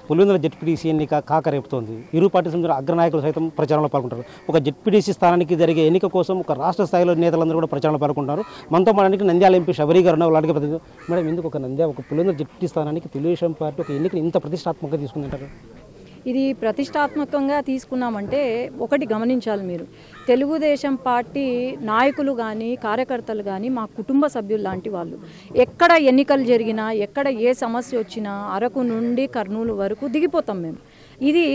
Pulivendula ZPTC ఎన్నిక కాకరేపుతోంది. ఇరు party సంబంధించిన అగ్రనాయకులు సైతం ప్రచారంలో పాల్గొంటారు. ఒక జెడ్పీటీసీ స్థానానికి జరిగే ఎన్నిక కోసం ఒక రాష్ట్ర స్థాయిలో నేతలందరూ కూడా ప్రచారంలో పాల్గొంటారు. మనతో మనకి నంద్యాల ఎంపీ శబరి గారు ఉన్నారు. అలాంటి ప్రతినిధి మేడం, ఎందుకు ఒక పులివెందుల జెడ్పీ స్థానానికి తెలుగుదేశం పార్టీ ఒక ఎన్నికని ఇంత ప్రతిష్టాత్మకంగా తీసుకుందంటారు? ఇది ప్రతిష్టాత్మకంగా తీసుకున్నామంటే ఒకటి గమనించాలి మీరు, తెలుగుదేశం పార్టీ నాయకులు కానీ కార్యకర్తలు కానీ మా కుటుంబ సభ్యులు లాంటి వాళ్ళు. ఎక్కడ ఎన్నికలు జరిగినా, ఎక్కడ ఏ సమస్య వచ్చినా అరకు నుండి కర్నూలు వరకు దిగిపోతాం మేము. ఇది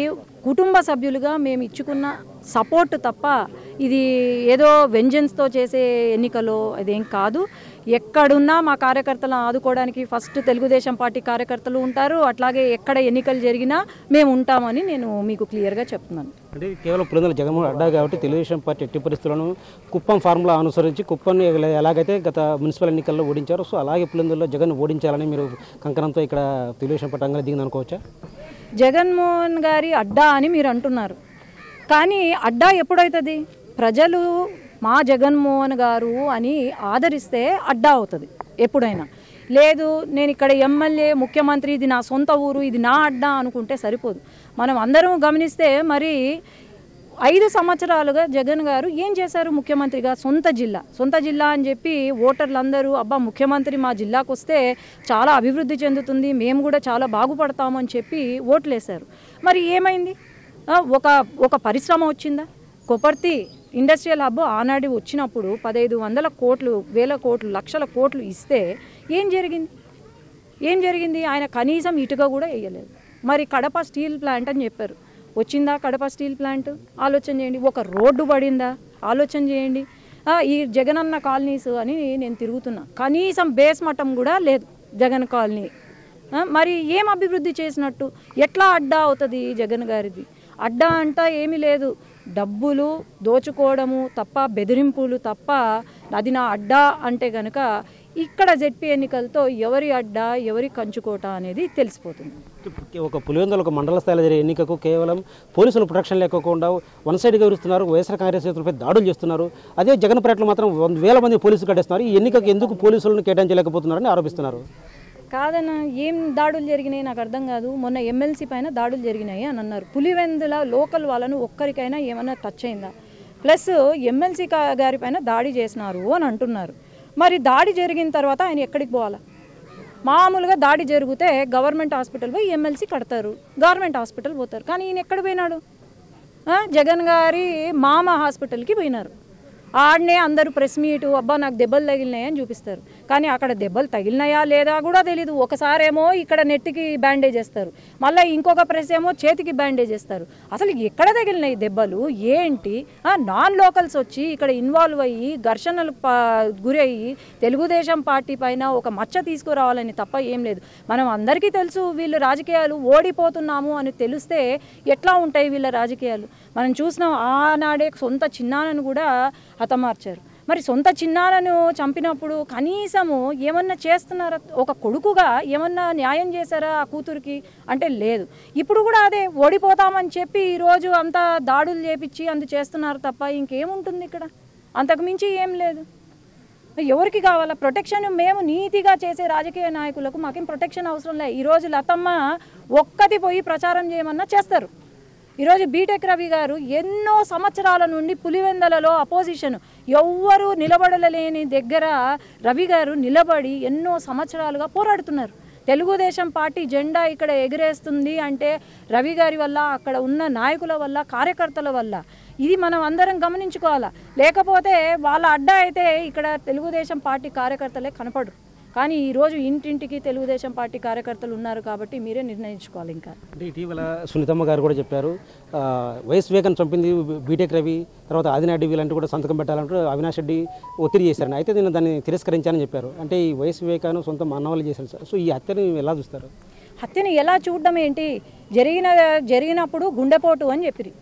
కుటుంబ సభ్యులుగా మేము ఇచ్చుకున్న సపోర్ట్ తప్ప ఇది ఏదో వెంజన్స్తో చేసే ఎన్నికలో అదేం కాదు. ఎక్కడున్నా మా కార్యకర్తలను ఆదుకోవడానికి ఫస్ట్ తెలుగుదేశం పార్టీ కార్యకర్తలు ఉంటారు. అట్లాగే ఎక్కడ ఎన్నికలు జరిగినా మేము ఉంటామని నేను మీకు క్లియర్గా చెప్తున్నాను. అంటే కేవలం పులివెందుల జగన్మోహన్ అడ్డా కాబట్టి తెలుగుదేశం పార్టీ ఎట్టి పరిస్థితులను కుప్పం ఫార్ములా అనుసరించి కుప్పాన్ని ఎలాగైతే గత మున్సిపల్ ఎన్నికల్లో ఓడించారో సో అలాగే పులివెందుల్లో జగన్ ఓడించాలని మీరు కంకణంతో ఇక్కడ తెలుగుదేశం పార్టీ రంగంలో దిగింది అనుకోవచ్చా? జగన్మోహన్ గారి అడ్డా అని మీరు అంటున్నారు, కానీ అడ్డా ఎప్పుడవుతుంది? ప్రజలు మా జగన్మోహన్ గారు అని ఆదరిస్తే అడ్డా అవుతుంది ఎప్పుడైనా. లేదు నేను ఇక్కడ ఎమ్మెల్యే ముఖ్యమంత్రి ఇది నా సొంత ఊరు ఇది నా అడ్డా అనుకుంటే సరిపోదు. మనం అందరం గమనిస్తే మరి 5 సంవత్సరాలుగా జగన్ గారు ఏం చేశారు? ముఖ్యమంత్రిగా సొంత జిల్లా అని చెప్పి ఓటర్లందరూ అబ్బా ముఖ్యమంత్రి మా జిల్లాకు వస్తే చాలా అభివృద్ధి చెందుతుంది, మేము కూడా చాలా బాగుపడతామని చెప్పి ఓట్లేశారు. మరి ఏమైంది? ఒక పరిశ్రమ వచ్చిందా? కొపర్తి ఇండస్ట్రియల్ హబ్ ఆనాడు వచ్చినప్పుడు 1500 కోట్లు, వేల కోట్లు, లక్షల కోట్లు ఇస్తే ఏం జరిగింది? ఆయన కనీసం ఇటుక కూడా వేయలేదు. మరి కడప స్టీల్ ప్లాంట్ అని చెప్పారు, వచ్చిందా కడప స్టీల్ ప్లాంట్? ఆలోచన చేయండి. ఒక రోడ్డు పడిందా? ఆలోచన చేయండి. ఈ జగనన్న కాలనీస్ అని నేను తిరుగుతున్నా, కనీసం బేస్ మట్టం కూడా లేదు జగన్ కాలనీ. మరి ఏం అభివృద్ధి చేసినట్టు? ఎట్లా అడ్డా అవుతుంది జగన్ గారిది? అడ్డా అంటా ఏమీ లేదు, డబ్బులు దోచుకోవడము తప్ప, బెదిరింపులు తప్ప అది నా అడ్డా అంటే కనుక ఇక్కడ జెడ్పీ ఎన్నికలతో ఎవరి అడ్డా ఎవరి కంచుకోట అనేది తెలిసిపోతుంది. ఒక పులివెందుల ఒక మండల స్థాయిలో జరిగే ఎన్నికకు కేవలం పోలీసులు ప్రొటెక్షన్ లేకుండా వన్ సైడ్గా విరుస్తున్నారు, వైఎస్ఆర్ కాంగ్రెస్ నేతలపై దాడులు చేస్తున్నారు. అదే జగన్ పర్యటనలో మాత్రం 1,000 మంది పోలీసులు కట్టేస్తున్నారు. ఈ ఎన్నికకు ఎందుకు పోలీసులను కేటాయించలేకపోతున్నారని ఆరోపిస్తున్నారు. కాదన్న, ఏం దాడులు జరిగినాయి నాకు అర్థం కాదు. మొన్న ఎమ్మెల్సీ పైన దాడులు జరిగినాయి అని అన్నారు. పులివెందుల లోకల్ వాళ్ళను ఒక్కరికైనా ఏమైనా టచ్ అయిందా? ప్లస్ ఎమ్మెల్సీ గారి పైన దాడి చేసినారు అని అంటున్నారు. మరి దాడి జరిగిన తర్వాత ఆయన ఎక్కడికి పోవాలా? మామూలుగా దాడి జరిగితే గవర్నమెంట్ హాస్పిటల్ పోయి ఎమ్మెల్సీ కడతారు, గవర్నమెంట్ హాస్పిటల్ పోతారు. కానీ ఈయన ఎక్కడ పోయినాడు? జగన్ గారి మామ హాస్పిటల్కి పోయినారు. ఆడనే అందరూ ప్రెస్ మీటు అబ్బా నాకు దెబ్బలు తగిలినాయని చూపిస్తారు, కానీ అక్కడ దెబ్బలు తగిలినాయా లేదా కూడా తెలీదు. ఒకసారేమో ఇక్కడ నెట్టికి బ్యాండేజ్ చేస్తారు, మళ్ళీ ఇంకొక ప్రెస్ ఏమో చేతికి బ్యాండేజ్ చేస్తారు. అసలు ఎక్కడ తగిలినాయి దెబ్బలు ఏంటి? నాన్ లోకల్స్ వచ్చి ఇక్కడ ఇన్వాల్వ్ అయ్యి ఘర్షణలు గురి అయ్యి తెలుగుదేశం పార్టీ పైన ఒక మచ్చ తీసుకురావాలని తప్ప ఏం లేదు. మనం అందరికీ తెలుసు వీళ్ళు రాజకీయాలు ఓడిపోతున్నాము అని తెలిస్తే ఎట్లా ఉంటాయి వీళ్ళ రాజకీయాలు. మనం చూసినాం ఆనాడే సొంత చిన్నాన్నను కూడా హతమార్చారు. మరి సొంత చిన్నాన్నను చంపినప్పుడు కనీసము ఏమన్నా చేస్తున్నారా? ఒక కొడుకుగా ఏమన్నా న్యాయం చేశారా ఆ కూతురికి అంటే లేదు. ఇప్పుడు కూడా అదే ఓడిపోతామని చెప్పి ఈరోజు అంతా దాడులు చేపించి అందు చేస్తున్నారు తప్ప ఇంకేముంటుంది ఇక్కడ? అంతకుమించి ఏం లేదు. ఎవరికి కావాలా ప్రొటెక్షన్? మేము నీతిగా చేసే రాజకీయ నాయకులకు మాకేం ప్రొటెక్షన్ అవసరం లేదు. ఈరోజు లతమ్మ ఒక్కటి పోయి ప్రచారం చేయమన్నా చేస్తారు. ఈరోజు బీటెక్ రవి గారు ఎన్నో సంవత్సరాల నుండి పులివెందులలో అపోజిషన్ ఎవ్వరూ నిలబడలేని దగ్గర రవి గారు నిలబడి ఎన్నో సంవత్సరాలుగా పోరాడుతున్నారు. తెలుగుదేశం పార్టీ జెండా ఇక్కడ ఎగిరేస్తుంది అంటే రవి గారి వల్ల, అక్కడ ఉన్న నాయకుల వల్ల, కార్యకర్తల వల్ల. ఇది మనం అందరం గమనించుకోవాలా. లేకపోతే వాళ్ళ అడ్డా అయితే ఇక్కడ తెలుగుదేశం పార్టీ కార్యకర్తలే కనపడరు. కానీ ఈరోజు ఇంటింటికి తెలుగుదేశం పార్టీ కార్యకర్తలు ఉన్నారు కాబట్టి మీరే నిర్ణయించుకోవాలి. ఇంకా అంటే ఇటీవల సునీతమ్మ గారు కూడా చెప్పారు, వైఎస్ వివేకాన్ని చంపింది బీటెక్ రవి, తర్వాత ఆదినాయుడు వీళ్ళంటూ కూడా సంతకం పెట్టాలంటూ అవినాష్ రెడ్డి ఒత్తిడి చేశారని. అయితే నేను దాన్ని తిరస్కరించానని చెప్పారు. అంటే ఈ వైఎస్ వివేకాన్ని సొంత మానవాళ్ళు చేశారు సార్. సో ఈ హత్యని ఎలా చూస్తారు? హత్యని ఎలా చూడడం ఏంటి? జరిగినప్పుడు గుండెపోటు అని చెప్పిరి,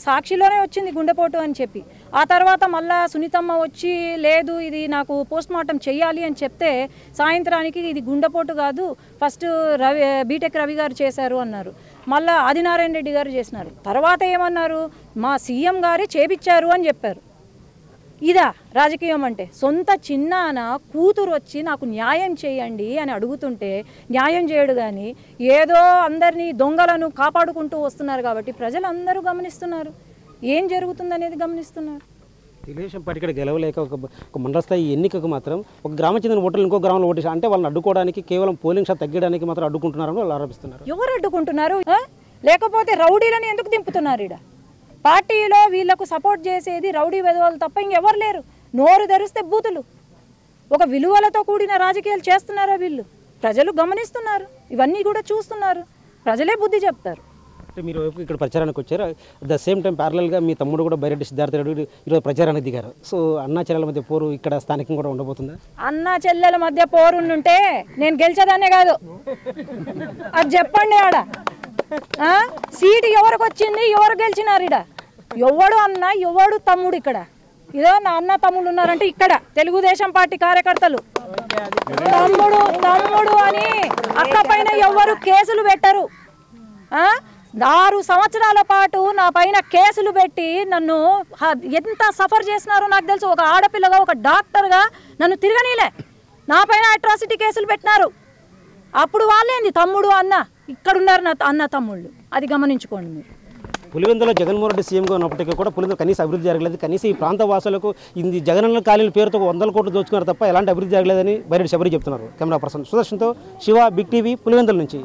సాక్షిలోనే వచ్చింది గుండెపోటు అని చెప్పి. ఆ తర్వాత మళ్ళా సునీతమ్మ వచ్చి లేదు ఇది నాకు పోస్ట్ మార్టం చెయ్యాలి అని చెప్తే సాయంత్రానికి ఇది గుండెపోటు కాదు ఫస్ట్ బీటెక్ రవి గారు చేశారు అన్నారు. మళ్ళీ ఆదినారాయణ రెడ్డి గారు చేసినారు. తర్వాత ఏమన్నారు? మా సీఎం గారే చేపించారు అని చెప్పారు. ఇదా రాజకీయం అంటే? సొంత చిన్నాన కూతురు వచ్చి నాకు న్యాయం చేయండి అని అడుగుతుంటే న్యాయం చేయడు, కానీ ఏదో అందరినీ దొంగలను కాపాడుకుంటూ వస్తున్నారు కాబట్టి ప్రజలందరూ గమనిస్తున్నారు ఏం జరుగుతుందనేది గమనిస్తున్నారు. తెలుగుదేశం పార్టీ ఇక్కడ గెలవలేక ఒక మండల స్థాయి ఎన్నికకు మాత్రం ఒక గ్రామం చెందిన ఓటర్లు ఇంకో గ్రామంలో ఓటేసి అంటే వాళ్ళని అడ్డుకోవడానికి కేవలం పోలింగ్ శాతం తగ్గడానికి మాత్రం అడ్డుకుంటున్నారని వాళ్ళు ఆరోపిస్తున్నారు. ఎవరు అడ్డుకుంటున్నారు? లేకపోతే రౌడీలను ఎందుకు దింపుతున్నారు? ఇక్కడ పార్టీలో వీళ్లకు సపోర్ట్ చేసేది రౌడీ వెధవలు తప్ప ఇంకెవరు లేరు. నోరు తెరిస్తే బూతులు. ఒక విలువలతో కూడిన రాజకీయాలు చేస్తున్నారా వీళ్ళు? ప్రజలు గమనిస్తున్నారు, ఇవన్నీ కూడా చూస్తున్నారు, ప్రజలే బుద్ధి చెప్తారు. అంటే మీరు ఇక్కడ ప్రచారానికి వచ్చారు, అట్ ద సేమ్ టైం ప్యారలల్గా మీ తమ్ముడు కూడా బైరెడ్డి సిద్ధార్థ రెడ్డి ఈరోజు ప్రచారానికి దిగారు. సో అన్నా చెల్లెల మధ్య పోరు ఇక్కడ స్థానికంగా కూడా ఉండబోతుందా? అన్నా చెల్లెల మధ్య పోరుంటే నేను గెలిచేదాన్నే కాదు, అది చెప్పండి. ఆడ సీటు ఎవరికి వచ్చింది, ఎవరు గెలిచినారు? ఇడ ఎవడు అన్న ఎవడు తమ్ముడు? ఇక్కడ ఇదో నా అన్న తమ్ముడు ఉన్నారంటే ఇక్కడ తెలుగుదేశం పార్టీ కార్యకర్తలు తమ్ముడు తమ్ముడు అని అక్క పైన ఎవరు కేసులు పెట్టరు. 6 సంవత్సరాల పాటు నా పైన కేసులు పెట్టి నన్ను ఎంత సఫర్ చేసినారో నాకు తెలుసు. ఒక ఆడపిల్లగా, ఒక డాక్టర్గా నన్ను తిరగనీలే, నా పైన అట్రాసిటీ కేసులు పెట్టినారు. అప్పుడు వాళ్ళేంది తమ్ముడు అన్న? ఇక్కడున్నారు నా అన్న తమ్ముళ్ళు, అది గమనించుకోండి మీరు. పులివెందులో జగన్మోహన్ రెడ్డి సీఎంగా ఉన్నప్పటికీ కూడా పులివెందులో కనీస అభివృద్ధి జరగలేదు. కనీసం ఈ ప్రాంత వాసులకు ఇది జగనన్న కాలనీల పేరుతో 100 కోట్లు దోచుకున్నారు తప్ప ఎలాంటి అభివృద్ధి జరగలేదని బైరెడ్డి శబరి చెప్తున్నారు. కెమెరా పర్సన్ సుదర్శన్తో శివ, బిగ్ టీవీ, పులివెందుల నుంచి.